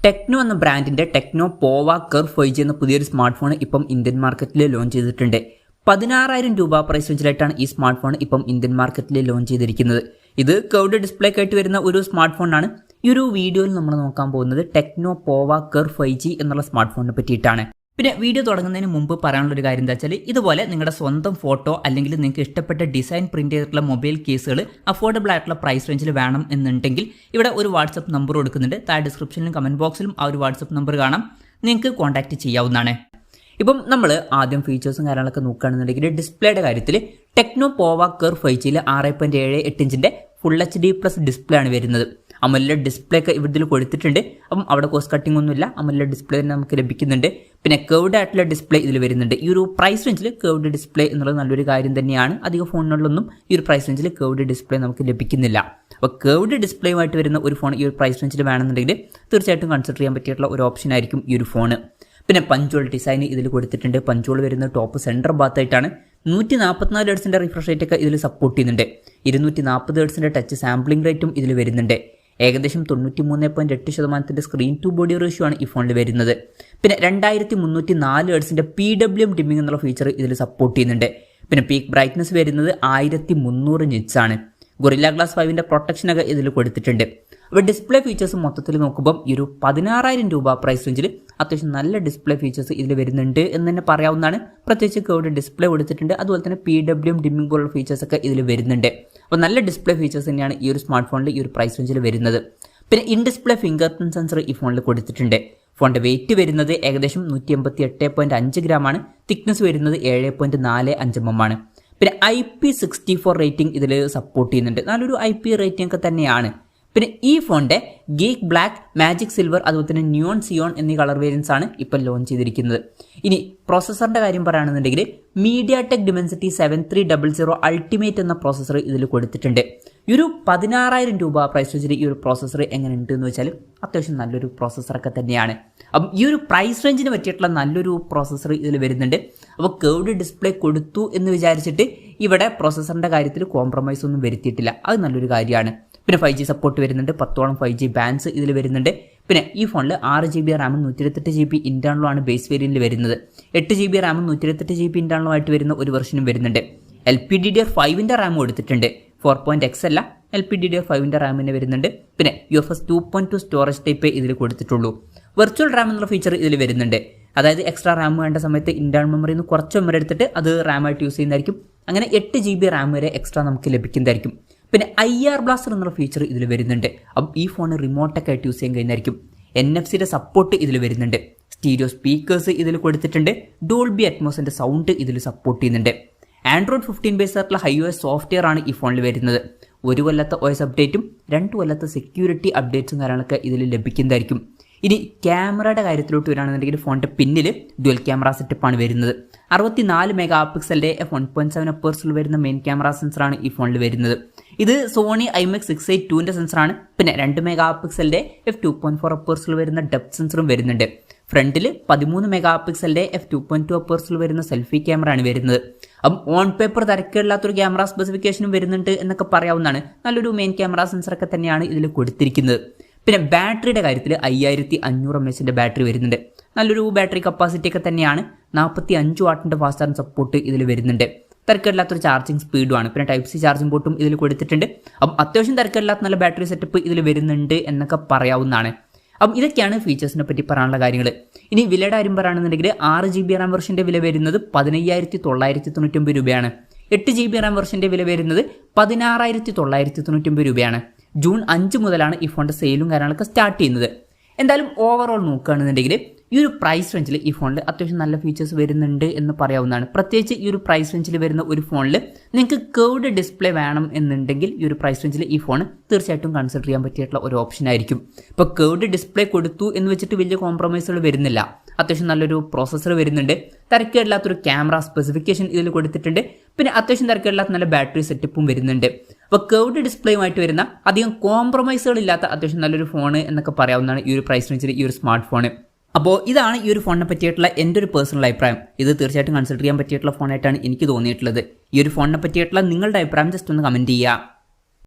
Techno എന്ന ബ്രാൻഡിന്റെ techno Pova curve 5G എന്ന പുതിയൊരു സ്മാർട്ട് ഫോൺ ഇപ്പം ഇന്ത്യൻ മാർക്കറ്റിൽ ലോഞ്ച് ചെയ്തിട്ടുണ്ട്. 16,000 രൂപ പ്രൈസ് റേഞ്ചിലായിട്ടാണ് ഈ സ്മാർട്ട് ഫോൺ ഇപ്പം ഇന്ത്യൻ മാർക്കറ്റിൽ ലോഞ്ച് ചെയ്തിരിക്കുന്നത്. ഇത് കർവ്ഡ് ഡിസ്പ്ലേ ആയിട്ട് വരുന്ന ഒരു സ്മാർട്ട് ഫോണാണ്. ഈ ഒരു വീഡിയോയിൽ നമ്മൾ നോക്കാൻ പോകുന്നത് ടെക്നോ പോവ കർവ് 5G എന്നുള്ള സ്മാർട്ട് ഫോണിനെ പറ്റിയിട്ടാണ്. പിന്നെ വീഡിയോ തുടങ്ങുന്നതിന് മുമ്പ് പറയാനുള്ളൊരു കാര്യം എന്താ വെച്ചാൽ, ഇതുപോലെ നിങ്ങളുടെ സ്വന്തം ഫോട്ടോ അല്ലെങ്കിൽ നിങ്ങൾക്ക് ഇഷ്ടപ്പെട്ട ഡിസൈൻ പ്രിന്റ് ചെയ്തിട്ടുള്ള മൊബൈൽ കേസുകൾ അഫോർഡബിൾ ആയിട്ടുള്ള പ്രൈസ് റേഞ്ചിൽ വേണം എന്നുണ്ടെങ്കിൽ ഇവിടെ ഒരു വാട്സപ്പ് നമ്പർ കൊടുക്കുന്നുണ്ട്. താഴെ ഡിസ്ക്രിപ്ഷനിലും കമന്റ് ബോക്സിലും ആ ഒരു വാട്സപ്പ് നമ്പർ കാണാം, നിങ്ങൾക്ക് കോൺടാക്ട് ചെയ്യാവുന്നതാണ്. ഇപ്പം നമ്മൾ ആദ്യം ഫീച്ചേഴ്സും കാര്യങ്ങളൊക്കെ നോക്കുകയാണെന്നുണ്ടെങ്കിൽ ഡിസ്പ്ലേയുടെ കാര്യത്തിൽ ടെക്നോ പോവ കർവ് 5G 6.78 ഇഞ്ചിന്റെ ഫുൾ HD+ ഡിസ്പ്ലേ ആണ് വരുന്നത്. അമോലെഡ് ഡിസ്പ്ലേ ഒക്കെ ഇതിൽ കൊടുത്തിട്ടുണ്ട്. അപ്പം അവിടെ കോസ്റ്റ് കട്ടിംഗ് ഒന്നുമില്ല, അമോലെഡ് ഡിസ്പ്ലേ തന്നെ നമുക്ക് ലഭിക്കുന്നുണ്ട്. പിന്നെ കർവ്ഡ് ആയിട്ടുള്ള ഡിസ്പ്ലേ ഇതിൽ വരുന്നുണ്ട്. ഈ ഒരു പ്രൈസ് റേഞ്ചിൽ കർവ്ഡ് ഡിസ്പ്ലേ എന്നുള്ളത് നല്ലൊരു കാര്യം തന്നെയാണ്. അധികം ഫോണുകളിലൊന്നും ഈ ഒരു പ്രൈസ് റേഞ്ചിൽ കർവ്ഡ് ഡിസ്പ്ലേ നമുക്ക് ലഭിക്കുന്നില്ല. അപ്പോൾ കർവ്ഡ് ഡിസ്പ്ലേയുമായിട്ട് വരുന്ന ഒരു ഫോൺ ഈ ഒരു പ്രൈസ് റേഞ്ചിൽ വേണമെന്നുണ്ടെങ്കിൽ തീർച്ചയായിട്ടും കൺസിഡർ ചെയ്യാൻ പറ്റിയിട്ടുള്ള ഒരു ഓപ്ഷൻ ആയിരിക്കും ഈ ഒരു ഫോൺ. പിന്നെ പഞ്ചോൾ ഡിസൈൻ ഇതിൽ കൊടുത്തിട്ടുണ്ട്. പഞ്ചോൾ വരുന്ന ടോപ്പ് സെൻറ്റർ ഭാഗത്തായിട്ടാണ്. 144 ഹെർട്സിന്റെ റിഫ്രഷ് റേറ്റ് ഒക്കെ ഇതിൽ സപ്പോർട്ട് ചെയ്യുന്നുണ്ട്. 240 ഹെർട്സിന്റെ ടച്ച് സാമ്പിളിംഗ് റേറ്റും ഇതിൽ വരുന്നുണ്ട്. ഏകദേശം 93.8% സ്ക്രീൻ ടു ബോഡി റേഷ്യോ ആണ് ഈ ഫോണിൽ വരുന്നത്. പിന്നെ 2304 ഹെർട്സിന്റെ PWM ഡിമ്മിംഗ് എന്നുള്ള ഫീച്ചർ ഇതിൽ സപ്പോർട്ട് ചെയ്യുന്നുണ്ട്. പിന്നെ പീക്ക് ബ്രൈറ്റ്നസ് വരുന്നത് 1300 നിറ്റ്സ് ആണ്. ഗൊറില്ല ഗ്ലാസ് 5ന്റെ പ്രൊട്ടക്ഷൻ ഒക്കെ ഇതിൽ കൊടുത്തിട്ടുണ്ട്. അപ്പോൾ ഡിസ്പ്ലേ ഫീച്ചേഴ്സ് മൊത്തത്തിൽ നോക്കുമ്പോൾ ഈ ഒരു 16,000 രൂപ പ്രൈസ് റേഞ്ചിൽ അത്യാവശ്യം നല്ല ഡിസ്പ്ലേ ഫീച്ചേഴ്സ് ഇതിൽ വരുന്നുണ്ട് എന്ന് തന്നെ പറയാവുന്നതാണ്. പ്രത്യേകിച്ച് കർവ്ഡ് ഡിസ്പ്ലേ കൊടുത്തിട്ടുണ്ട്. അതുപോലെ തന്നെ PWM ഡിമ്മിംഗ് പോലുള്ള ഫീച്ചേഴ്സ് ഒക്കെ ഇതിൽ വരുന്നുണ്ട്. അപ്പോൾ നല്ല ഡിസ്പ്ലേ ഫീച്ചേഴ്സ് തന്നെയാണ് ഈ ഒരു സ്മാർട്ട് ഫോണിൽ ഈ ഒരു പ്രൈസ് റേഞ്ചിൽ വരുന്നത്. പിന്നെ in display finger print sensor ഈ ഫോണിൽ കൊടുത്തിട്ടുണ്ട്. ഫോണിന്റെ വെയിറ്റ് വരുന്നത് ഏകദേശം 188.5 ഗ്രാമാണ്. തിക്നെസ് വരുന്നത് 7.45 mm ആണ്. പിന്നെ IP64 റേറ്റിംഗ് ഇതിൽ സപ്പോർട്ട് ചെയ്യുന്നുണ്ട്. നല്ലൊരു IP റേറ്റിംഗ് ഒക്കെ തന്നെയാണ്. പിന്നെ ഈ ഫോണിന്റെ ഗീക്ക് ബ്ലാക്ക്, മാജിക് സിൽവർ, അതുപോലെ തന്നെ ന്യൂൺ സിയോൺ എന്നീ കളർ വേരിയൻസ് ആണ് ഇപ്പോൾ ലോഞ്ച് ചെയ്തിരിക്കുന്നത്. ഇനി പ്രോസസ്സറിന്റെ കാര്യം പറയുകയാണെന്നുണ്ടെങ്കിൽ MediaTek Dimensity 7300 അൾട്ടിമേറ്റ് എന്ന പ്രോസസ്സർ ഇതിൽ കൊടുത്തിട്ടുണ്ട്. ഈ ഒരു 16,000 രൂപ പ്രൈസ് റേഞ്ചിൽ ഈ ഒരു പ്രോസസ്സർ എങ്ങനെയുണ്ട് എന്ന് വെച്ചാൽ അത്യാവശ്യം നല്ലൊരു പ്രോസസ്സറൊക്കെ തന്നെയാണ്. അപ്പം ഈ ഒരു പ്രൈസ് റേഞ്ചിന് പറ്റിയിട്ടുള്ള നല്ലൊരു പ്രോസസ്സർ ഇതിൽ വരുന്നുണ്ട്. അപ്പോൾ കർവ്ഡ് ഡിസ്പ്ലേ കൊടുത്തു എന്ന് വിചാരിച്ചിട്ട് ഇവിടെ പ്രോസസ്സറിന്റെ കാര്യത്തിൽ കോംപ്രമൈസ് ഒന്നും വരുത്തിയിട്ടില്ല. അത് നല്ലൊരു കാര്യമാണ്. പിന്നെ 5G സപ്പോർട്ട് വരുന്നുണ്ട്. 10ഓളം 5G ബാൻഡ്സ് ഇതിൽ വരുന്നുണ്ട്. പിന്നെ ഈ ഫോണിൽ 6GB റാമും 128GB ഇന്റേണലും ആണ് ബേസ് വേരിയന്റിൽ വരുന്നത്. 8GB റാമും 128GB ഇന്റേണലും ആയിട്ട് വരുന്ന ഒരു വെർഷനും വരുന്നുണ്ട്. LPDDR5ന്റെ റാം കൊടുത്തിട്ടുണ്ട്. 4.x അല്ല, LPDDR5ന്റെ റാമിന് വരുന്നുണ്ട്. പിന്നെ UFS 2.2 സ്റ്റോറേജ് ടൈപ്പ് ഇതിൽ കൊടുത്തിട്ടുള്ളൂ. വെർച്വൽ റാം എന്നുള്ള ഫീച്ചർ ഇതിൽ വരുന്നുണ്ട്. അതായത് എക്സ്ട്രാ റാം വേണ്ട സമയത്ത് ഇന്റേണൽ മെമ്മറിയിൽ നിന്ന് കുറച്ച് മെമ്മറി എടുത്തിട്ട് അത് റാമായിട്ട് യൂസ് ചെയ്യുന്നതായിരിക്കും. അങ്ങനെ 8GB റാം വരെ എക്സ്ട്രാ നമുക്ക് ലഭിക്കുന്നതായിരിക്കും. പിന്നെ IR ബ്ലാസ്റ്റർ എന്നുള്ള ഫീച്ചർ ഇതിൽ വരുന്നുണ്ട്. അപ്പം ഈ ഫോൺ റിമോട്ടൊക്കെ ആയിട്ട് യൂസ് ചെയ്യാൻ കഴിയുന്നതായിരിക്കും. NFC-യുടെ സപ്പോർട്ട് ഇതിൽ വരുന്നുണ്ട്. സ്റ്റീരിയോ സ്പീക്കേഴ്സ് ഇതിൽ കൊടുത്തിട്ടുണ്ട്. ഡോൾബി അറ്റ്മോസിന്റെ സൗണ്ട് ഇതിൽ സപ്പോർട്ട് ചെയ്യുന്നുണ്ട്. Android 15 ബേസ് ആയിട്ടുള്ള iOS സോഫ്റ്റ്വെയർ ആണ് ഈ ഫോണിൽ വരുന്നത്. 1 കൊല്ലത്തെ OS അപ്ഡേറ്റും 2 കൊല്ലത്തെ സെക്യൂരിറ്റി അപ്ഡേറ്റ്സും കാര്യങ്ങളൊക്കെ ഇതിൽ ലഭിക്കുന്നതായിരിക്കും. ഇനി ക്യാമറയുടെ കാര്യത്തിലോട്ട് വരികയാണെന്നുണ്ടെങ്കിൽ ഫോണിന്റെ പിന്നിൽ ഡ്യുവൽ ക്യാമറ സെറ്റപ്പാണ് വരുന്നത്. 64 മെഗാ പിക്സലിന്റെ f1.7 അപ്പേഴ്സിൽ വരുന്ന മെയിൻ ക്യാമറ സെൻസറാണ് ഈ ഫോണിൽ വരുന്നത്. ഇത് സോണി IMX 682ന്റെ സെൻസറാണ്. പിന്നെ 2 മെഗാ പിക്സലിന്റെ f2.4 അപ്പേഴ്സിൽ വരുന്ന ഡെപ്ത് സെൻസറും വരുന്നുണ്ട്. ഫ്രണ്ടിൽ 13 മെഗാ പിക്സലിന്റെ f2.2 അപ്പേഴ്സിൽ വരുന്ന സെൽഫി ക്യാമറ ആണ് വരുന്നത്. അപ്പം ഓൺ പേപ്പർ തിരക്കില്ലാത്തൊരു ക്യാമറ സ്പെസിഫിക്കേഷനും വരുന്നുണ്ട് എന്നൊക്കെ പറയാവുന്നതാണ്. നല്ലൊരു മെയിൻ ക്യാമറ സെൻസറൊക്കെ തന്നെയാണ് ഇതിൽ കൊടുത്തിരിക്കുന്നത്. പിന്നെ ബാറ്ററിയുടെ കാര്യത്തിൽ 5500 mAhന്റെ ബാറ്ററി വരുന്നുണ്ട്. നല്ലൊരു ബാറ്ററി കപ്പാസിറ്റി ഒക്കെ തന്നെയാണ്. 45 വാട്ടിന്റെ ഫാസ്റ്റ് ചാർജിംഗ് സപ്പോർട്ട് ഇതിൽ വരുന്നുണ്ട്. തിരക്കില്ലാത്തൊരു ചാർജിങ് സ്പീഡുമാണ്. പിന്നെ Type-C ചാർജിംഗ് പോർട്ടും ഇതിൽ കൊടുത്തിട്ടുണ്ട്. അപ്പം അത്യാവശ്യം തിരക്കില്ലാത്ത നല്ല ബാറ്ററി സെറ്റപ്പ് ഇതിൽ വരുന്നുണ്ട് എന്നൊക്കെ പറയാവുന്നതാണ്. അപ്പം ഇതൊക്കെയാണ് ഫീച്ചേഴ്സിനെ പറ്റി പറയാനുള്ള കാര്യങ്ങൾ. ഇനി വിലയുടെ കാര്യം പറയുകയാണെന്നുണ്ടെങ്കിൽ 6GB റാം വെർഷന്റെ വില വരുന്നത് 15,999 രൂപയാണ്. 8GB റാം വെർഷന്റെ വില വരുന്നത് 16,999 രൂപയാണ്. ജൂൺ 5 മുതലാണ് ഈ ഫോണിന്റെ സെയിലും കാര്യങ്ങളൊക്കെ സ്റ്റാർട്ട് ചെയ്യുന്നത്. എന്തായാലും ഓവറോൾ നോക്കുകയാണെന്നുണ്ടെങ്കിൽ ഈ ഒരു പ്രൈസ് റേഞ്ചിൽ ഈ ഫോണിൽ അത്യാവശ്യം നല്ല ഫീച്ചേഴ്സ് വരുന്നുണ്ട് എന്ന് പറയാവുന്നതാണ്. പ്രത്യേകിച്ച് ഈ ഒരു പ്രൈസ് റേഞ്ചിൽ വരുന്ന ഒരു ഫോണിൽ നിങ്ങൾക്ക് കർവ്ഡ് ഡിസ്പ്ലേ വേണം എന്നുണ്ടെങ്കിൽ ഈ ഒരു പ്രൈസ് റേഞ്ചിൽ ഈ ഫോൺ തീർച്ചയായിട്ടും കൺസിഡർ ചെയ്യാൻ പറ്റിയിട്ടുള്ള ഒരു ഓപ്ഷൻ ആയിരിക്കും. ഇപ്പോൾ കർവ്ഡ് ഡിസ്പ്ലേ കൊടുത്തു എന്ന് വെച്ചിട്ട് വലിയ കോംപ്രമൈസുകൾ വരുന്നില്ല. അത്യാവശ്യം നല്ലൊരു പ്രോസസ്സർ വരുന്നുണ്ട്. തിരക്കേടില്ലാത്തൊരു ക്യാമറ സ്പെസിഫിക്കേഷൻ ഇതിൽ കൊടുത്തിട്ടുണ്ട്. പിന്നെ അത്യാവശ്യം തിരക്കേടില്ലാത്ത നല്ല ബാറ്ററി സെറ്റപ്പും വരുന്നുണ്ട്. അപ്പോൾ കർവ്ഡ് ഡിസ്പ്ലേയുമായിട്ട് വരുന്ന അധികം കോംപ്രമൈസുകൾ ഇല്ലാത്ത അത്യാവശ്യം നല്ലൊരു ഫോൺ എന്നൊക്കെ പറയാവുന്നതാണ് ഈ ഒരു പ്രൈസ് റേഞ്ചിൽ ഈ ഒരു സ്മാർട്ട് ഫോൺ. അപ്പോൾ ഇതാണ് ഈ ഒരു ഫോണിനെ പറ്റിയിട്ടുള്ള എൻ്റെ ഒരു പേഴ്സണൽ അഭിപ്രായം. ഇത് തീർച്ചയായിട്ടും കൺസിഡർ ചെയ്യാൻ പറ്റിയിട്ടുള്ള ഫോണായിട്ടാണ് എനിക്ക് തോന്നിയിട്ടുള്ളത്. ഈ ഒരു ഫോണിനെ പറ്റിയിട്ടുള്ള നിങ്ങളുടെ അഭിപ്രായം ജസ്റ്റ് ഒന്ന് കമൻറ്റ് ചെയ്യുക.